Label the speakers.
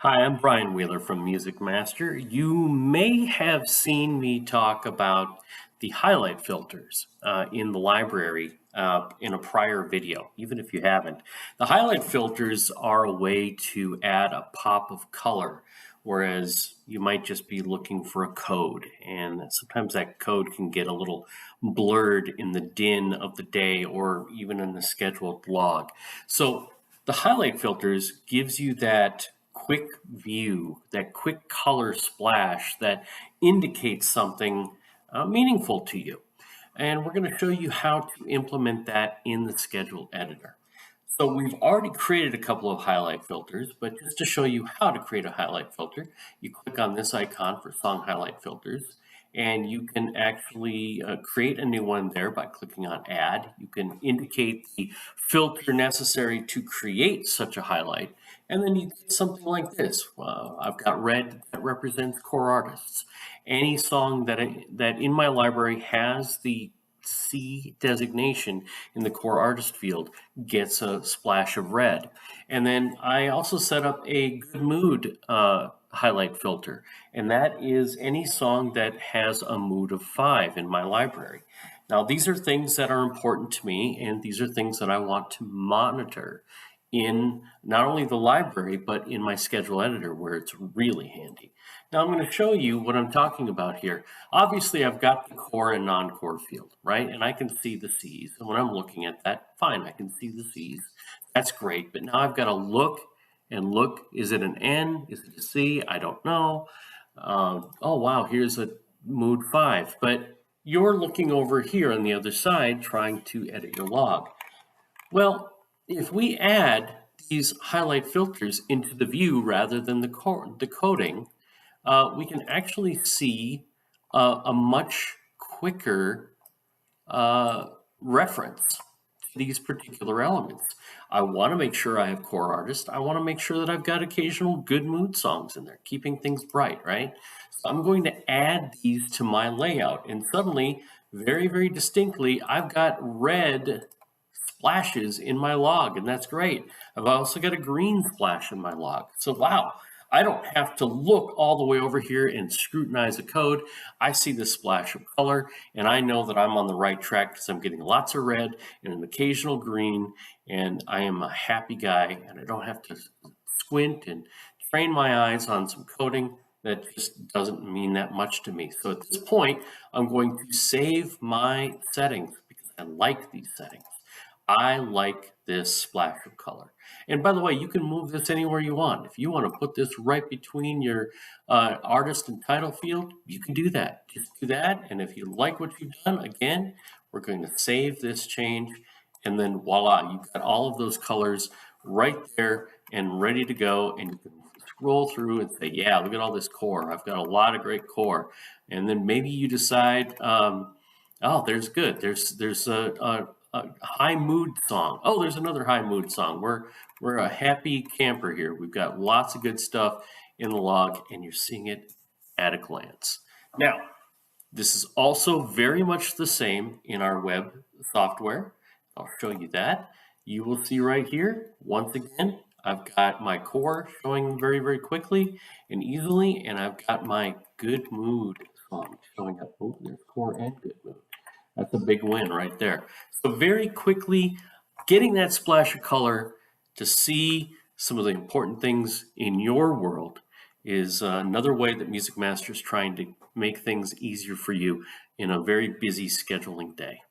Speaker 1: Hi, I'm Brian Wheeler from MusicMaster. You may have seen me talk about the highlight filters in the library in a prior video, even if you haven't. The highlight filters are a way to add a pop of color, whereas you might just be looking for a code. And sometimes that code can get a little blurred in the din of the day or even in the scheduled log. So the highlight filters gives you that quick view, that quick color splash that indicates something meaningful to you. And we're going to show you how to implement that in the schedule editor. So we've already created a couple of highlight filters, but just to show you how to create a highlight filter, you click on this icon for song highlight filters, and you can actually create a new one there by clicking on add. You can indicate the filter necessary to create such a highlight, and then you get something like this. I've got red that represents core artists. Any song that in my library has the C designation in the core artist field gets a splash of red. And then I also set up a good mood highlight filter, and that is any song that has a mood of 5 in my library. Now, these are things that are important to me, and these are things that I want to monitor in not only the library, but in my schedule editor where it's really handy. Now I'm going to show you what I'm talking about here. Obviously, I've got the core and non-core field, right? And I can see the C's. And when I'm looking at that, fine, I can see the C's. That's great. But now I've got to look and look. Is it an N? Is it a C? I don't know. Oh, wow, here's a mood 5. But you're looking over here on the other side trying to edit your log. Well, if we add these highlight filters into the view rather than the coding, we can actually see a much quicker reference to these particular elements. I want to make sure I have core artists. I want to make sure that I've got occasional good mood songs in there, keeping things bright, right? So I'm going to add these to my layout, and suddenly, very, very distinctly, I've got red splashes in my log, and that's great. I've also got a green splash in my log. So wow, I don't have to look all the way over here and scrutinize the code. I see the splash of color, and I know that I'm on the right track because I'm getting lots of red and an occasional green, and I am a happy guy, and I don't have to squint and train my eyes on some coding that just doesn't mean that much to me. So at this point, I'm going to save my settings because I like these settings. I like this splash of color. And by the way, you can move this anywhere you want. If you want to put this right between your artist and title field, you can do that. Just do that. And if you like what you've done, again, we're going to save this change. And then voila, you've got all of those colors right there and ready to go. And you can scroll through and say, yeah, look at all this core. I've got a lot of great core. And then maybe you decide, oh, there's good. There's a high mood song. Oh, there's another high mood song. We're a happy camper here. We've got lots of good stuff in the log, and you're seeing it at a glance. Now, this is also very much the same in our web software. I'll show you that. You will see right here, once again, I've got my core showing very, very quickly and easily, and I've got my good mood song showing up. Oh, there's core and good mood. That's a big win right there. So very quickly, getting that splash of color to see some of the important things in your world is another way that MusicMaster is trying to make things easier for you in a very busy scheduling day.